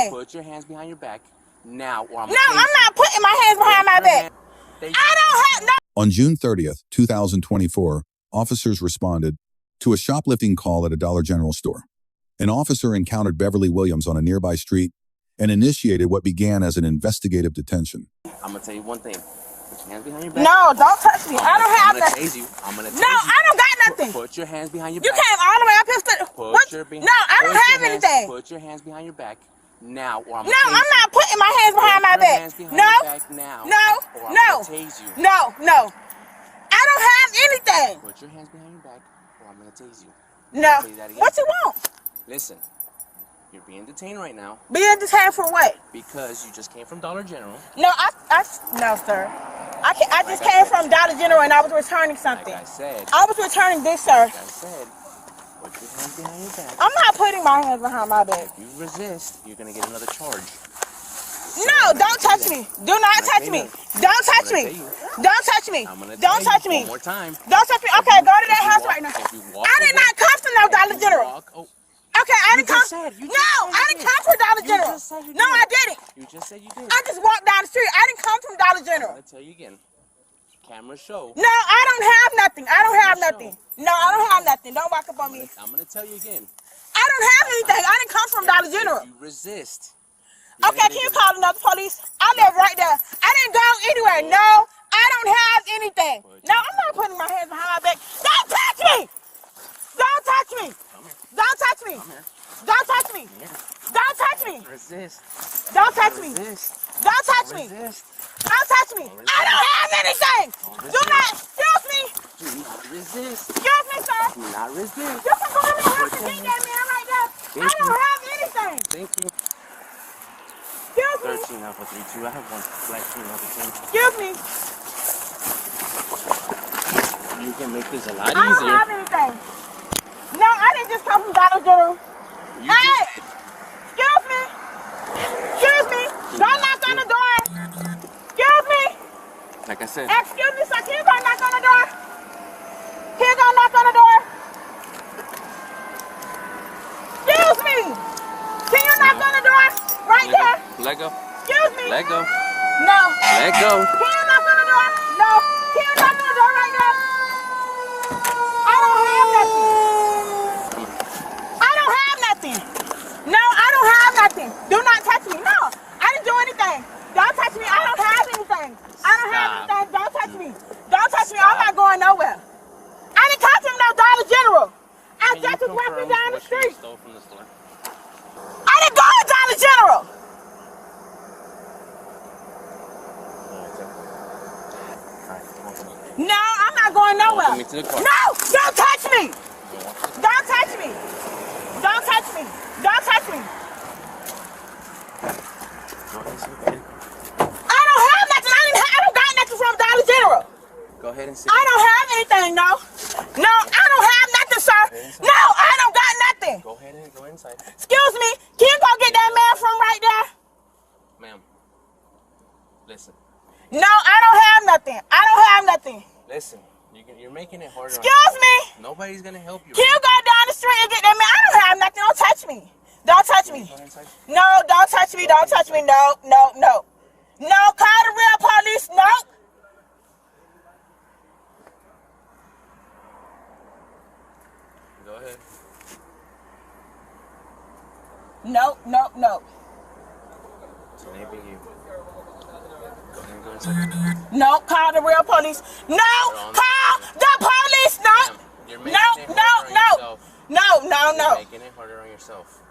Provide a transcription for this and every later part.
anything. Put your hands behind your back now, or I'm No, I'm not putting my hands behind my back. I don't have no. On June 30th, 2024, officers responded to a shoplifting call at a Dollar General store. An officer encountered Beverly Williams on a nearby street and initiated what began as an investigative detention. I'm going to tell you one thing. Put your hands behind your back. No, don't touch me. I don't have nothing. I'm going to tase you. No, I don't got nothing. Put your hands behind your You back. came all the way up here. No, I don't have anything. Put your hands behind your back now, or I'm No, I'm not putting my hands behind my back. No. I don't have anything. Put your hands behind your back, or I'm going to tase you. No. What you want? Listen, you're being detained right now. Being detained for what? Because you just came from Dollar General. No, no, sir. I just came from Dollar General and I was returning something. Like I said. I was returning this, sir. Like I said, put your hands behind your back. I'm not putting my hands behind my back. If you resist, you're going to get another charge. No, don't touch me. Do not touch me. Don't touch me. Don't touch me. Don't touch me. One more time. Don't touch me. Okay, go to that house right now. I did not come from no Dollar General. Okay, I didn't come. No, I didn't come from Dollar General. No, I didn't. You just said you did. I just walked down the street. I didn't come from Dollar General. I'm going to tell you again. Camera show. No, I don't have nothing. I don't have nothing. No, I don't have nothing. Don't walk up on me. I'm going to tell you again. I don't have anything. I didn't come from Dollar General. If you resist. Okay, can you call another police? I live right there. I didn't go anywhere. No, I don't have anything. No, I'm not putting my hands behind my back. Don't touch me! Don't touch me! Don't touch me! Don't touch me! Don't touch me! Resist. Don't touch me! Don't touch me! Don't touch me! I don't have anything! Do not, excuse me! Do not resist. Excuse me, sir! Do not resist. You can go in the house and get that man right there. I don't have anything! Thank you. Excuse me. 13 Alpha 32. I have one black female detained. Excuse me. You can make this a lot I don't easier. have anything. No, I didn't just come from Dollar General. Hey! Excuse me. Excuse me. Don't knock on the door. Excuse me. Like I said. Excuse me, sir. Can you go knock on the door? Can you go knock on the door? Excuse me. Can you knock on the door? Right there. Let go. Excuse me. Let go. No. Let go. Can you knock on the door? No. Can you knock on the door right there? I don't have nothing. I don't have nothing. No, I don't have nothing. Do not touch me. No, I didn't do anything. Don't touch me. I don't have anything. I don't have anything. Don't touch me. Don't touch me. I'm not going nowhere. I didn't come from no Dollar General. I just was walking down the street. I didn't go to Dollar General. No, I'm not going nowhere. No, don't touch me. Don't touch me. Don't touch me. Don't touch me. I don't have nothing. I don't got nothing from Dollar General. Go ahead and sit. I don't have anything, no. No, I don't have nothing, sir. No, I don't got nothing. Go ahead and go inside. Excuse me. Can you go get that man from right there? Ma'am, listen. No, I don't have nothing. I don't have nothing. Listen, you're making it harder. Excuse me. Nobody's going to help you. Can you go down the street and get that man? I don't have nothing. Don't touch me. Don't touch me. No, don't touch me. Don't touch me. No, no, no. No, call the real police. No. Go ahead. No, no, no. So maybe you. Go ahead and go inside. No, call the real police. No, call the police. No. You're making No, it no, harder on no. yourself. No, no, no. You're making it harder on yourself.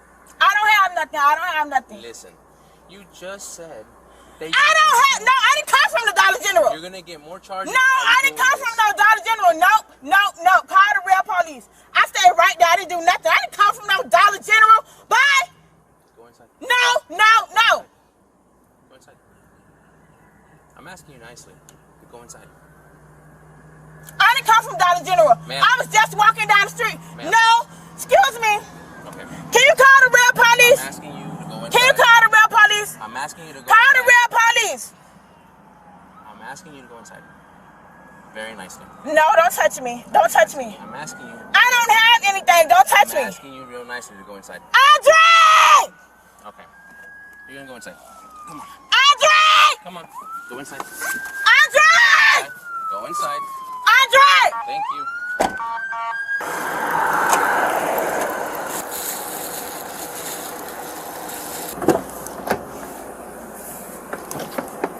I don't have nothing. I don't have nothing. Listen, you just said that I don't have, no, I didn't come from the Dollar General. you're going to get more charges. No, I didn't come from no Dollar General. No, no, no. Call the real police. I stayed right there. I didn't do nothing. I didn't come from no Dollar General. Bye. Go inside. No, no, no. Go inside. I'm asking you nicely. Go inside. I didn't come from Dollar General. I was just walking down the street. No, excuse me. Okay. Can you call the real police? I'm asking you to go inside. Can you call the real police? I'm asking you to go Call inside. the real police. I'm asking you to go inside. Very nicely. No, don't touch me. Don't touch me. I'm asking you. I don't have anything. Don't touch me. I'm asking you real nicely to go inside. Andre! Okay. You're gonna go inside. Come on. Andre! Come on. Go inside. Andre! Go inside. Andre! Thank you.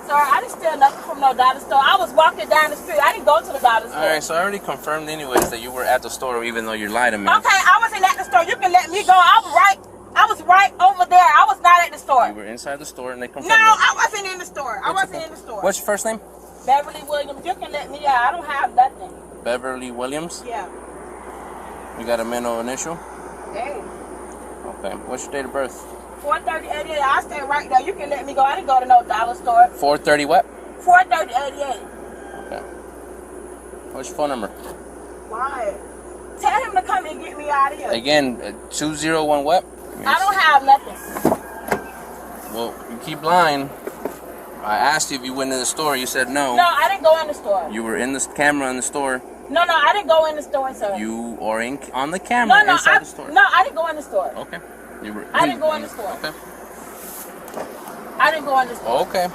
Sir, I didn't steal nothing from no dollar store. I was walking down the street. I didn't go to the dollar store. All right, so I already confirmed anyways that you were at the store, even though you lied to me. Okay, I wasn't at the store. You can let me go. I was right over there. I was not at the store. You were inside the store and they confirmed No, it. I wasn't in the store. I wasn't in the store. What's your first name? Beverly Williams. You can let me out. I don't have nothing. Beverly Williams? Yeah. You got a middle initial? Hey. Okay. What's your date of birth? 43088. I stay right there. You can let me go. I didn't go to no dollar store. 430 what? 43088. Okay. What's your phone number? Why? Tell him to come and get me out of here. Again, 201 what? I don't have nothing. Well, you keep lying. I asked you if you went in the store. You said no. No, I didn't go in the store. You were in the camera in the store. No, I didn't go in the store, sir. You are on the camera inside the store. No, I didn't go in the store. Okay. I didn't go in the store. Okay. I didn't go in the store. Okay.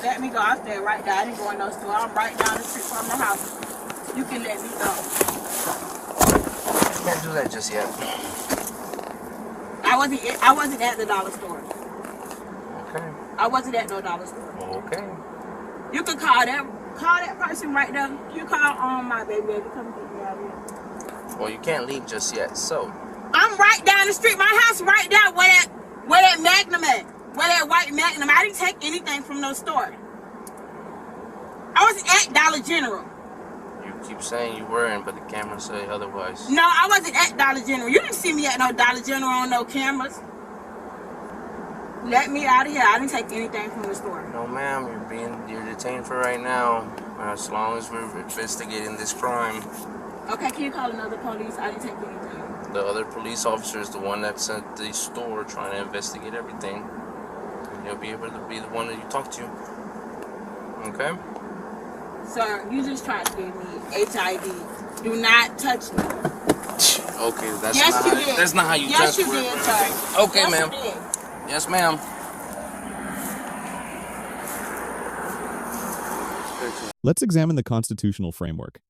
Let me go. I stay right there. I didn't go in no store. I'm right down the street from the house. You can let me go. Can't do that just yet. I wasn't at the dollar store. Okay. I wasn't at no dollar store. Okay. You can call that person right there. You call my baby to come get me out of here. Well, you can't leave just yet, so. I'm right down the street. My house right there where that Magnum at. Where that white Magnum. I didn't take anything from no store. I was at Dollar General. You keep saying you weren't, but the cameras say otherwise. No, I wasn't at Dollar General. You didn't see me at no Dollar General on no cameras. Let me out of here. I didn't take anything from the store. No, ma'am. You're detained for right now. As long as we're investigating this crime. Okay, can you call another police? I didn't take anything. The other police officer is the one that's at the store trying to investigate everything. He'll be able to be the one that you talk to. Okay? Sir, you just tried to give me HIV. Do not touch me. Okay, That's not how you yes, touch you me. did, sir. Okay, yes, ma'am. You did. Yes, ma'am. Let's examine the constitutional framework.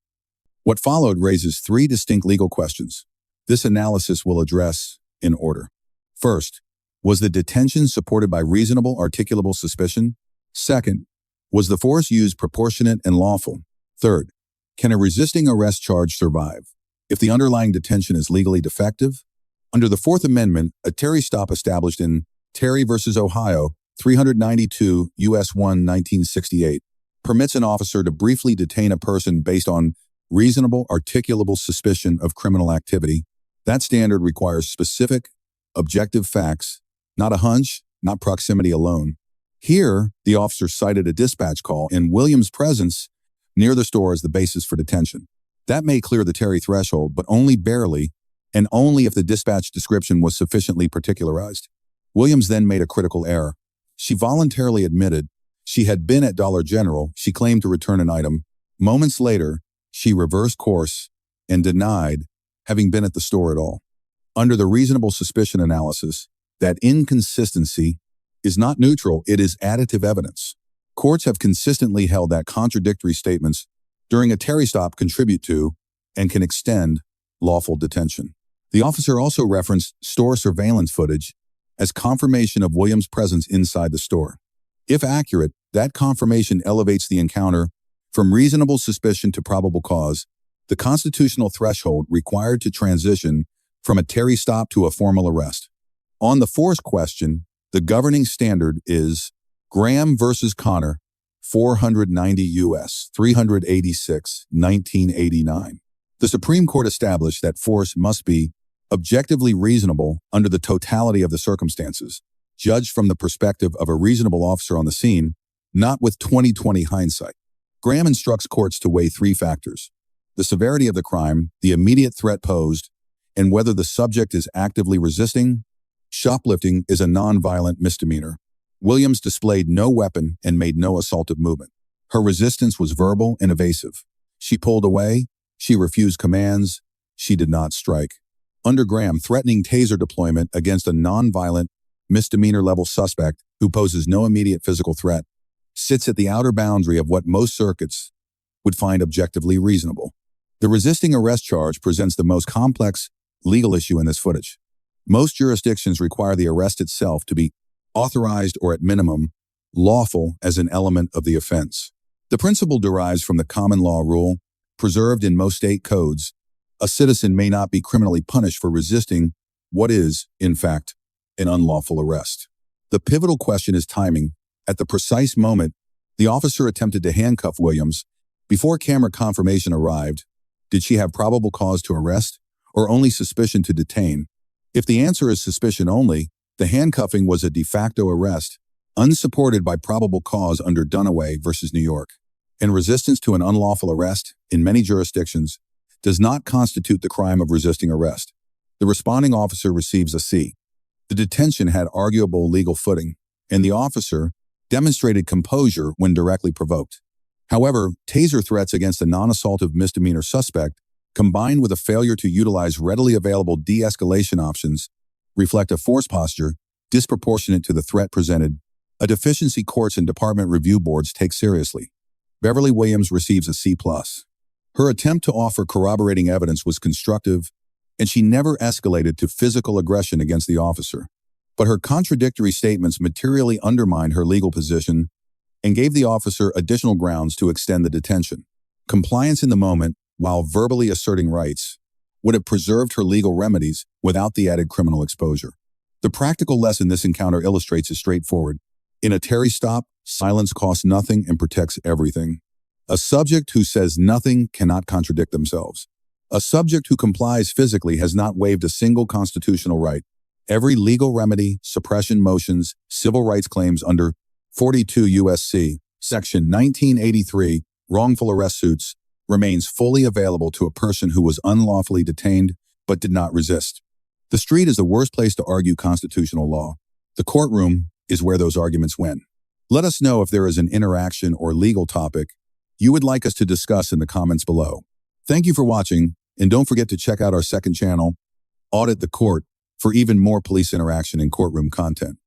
What followed raises three distinct legal questions. This analysis will address in order. First, was the detention supported by reasonable articulable suspicion? Second, was the force used proportionate and lawful? Third, can a resisting arrest charge survive if the underlying detention is legally defective? Under the Fourth Amendment, a Terry stop established in Terry v. Ohio, 392 U.S. 1, 1968, permits an officer to briefly detain a person based on reasonable articulable suspicion of criminal activity. That standard requires specific, objective facts, not a hunch, not proximity alone. Here, the officer cited a dispatch call in Williams' presence near the store as the basis for detention. That may clear the Terry threshold, but only barely, and only if the dispatch description was sufficiently particularized. Williams then made a critical error. She voluntarily admitted she had been at Dollar General. She claimed to return an item. Moments later, she reversed course and denied having been at the store at all. Under the reasonable suspicion analysis, that inconsistency is not neutral, it is additive evidence. Courts have consistently held that contradictory statements during a Terry stop contribute to and can extend lawful detention. The officer also referenced store surveillance footage as confirmation of Williams' presence inside the store. If accurate, that confirmation elevates the encounter from reasonable suspicion to probable cause, the constitutional threshold required to transition from a Terry stop to a formal arrest. On the force question, the governing standard is Graham versus Connor, 490 U.S. 386, 1989. The Supreme Court established that force must be objectively reasonable under the totality of the circumstances, judged from the perspective of a reasonable officer on the scene, not with 20/20 hindsight. Graham instructs courts to weigh three factors: the severity of the crime, the immediate threat posed, and whether the subject is actively resisting. Shoplifting is a non-violent misdemeanor. Williams displayed no weapon and made no assaultive movement. Her resistance was verbal and evasive. She pulled away, She refused commands. She did not strike. Under Graham, threatening taser deployment against a non-violent, misdemeanor-level suspect who poses no immediate physical threat sits at the outer boundary of what most circuits would find objectively reasonable. The resisting arrest charge presents the most complex legal issue in this footage. Most jurisdictions require the arrest itself to be authorized or, at minimum, lawful as an element of the offense. The principle derives from the common law rule, preserved in most state codes. A citizen may not be criminally punished for resisting what is, in fact, an unlawful arrest. The pivotal question is timing. At the precise moment the officer attempted to handcuff Williams, before camera confirmation arrived, did she have probable cause to arrest or only suspicion to detain? If the answer is suspicion only, the handcuffing was a de facto arrest, unsupported by probable cause under Dunaway versus New York. And resistance to an unlawful arrest, in many jurisdictions, does not constitute the crime of resisting arrest. The responding officer receives a C. The detention had arguable legal footing, and the officer demonstrated composure when directly provoked. However, taser threats against a non-assaultive misdemeanor suspect, combined with a failure to utilize readily available de-escalation options, reflect a force posture disproportionate to the threat presented, a deficiency courts and department review boards take seriously. Beverly Williams receives a C+. Her attempt to offer corroborating evidence was constructive, and she never escalated to physical aggression against the officer. But her contradictory statements materially undermined her legal position and gave the officer additional grounds to extend the detention. Compliance in the moment, while verbally asserting rights, would have preserved her legal remedies without the added criminal exposure. The practical lesson this encounter illustrates is straightforward. In a Terry stop, silence costs nothing and protects everything. A subject who says nothing cannot contradict themselves. A subject who complies physically has not waived a single constitutional right. Every legal remedy, suppression motions, civil rights claims under 42 U.S.C. Section 1983, wrongful arrest suits, remains fully available to a person who was unlawfully detained but did not resist. The street is the worst place to argue constitutional law. The courtroom is where those arguments win. Let us know if there is an interaction or legal topic you would like us to discuss in the comments below. Thank you for watching, and don't forget to check out our second channel, Audit the Court, for even more police interaction and courtroom content.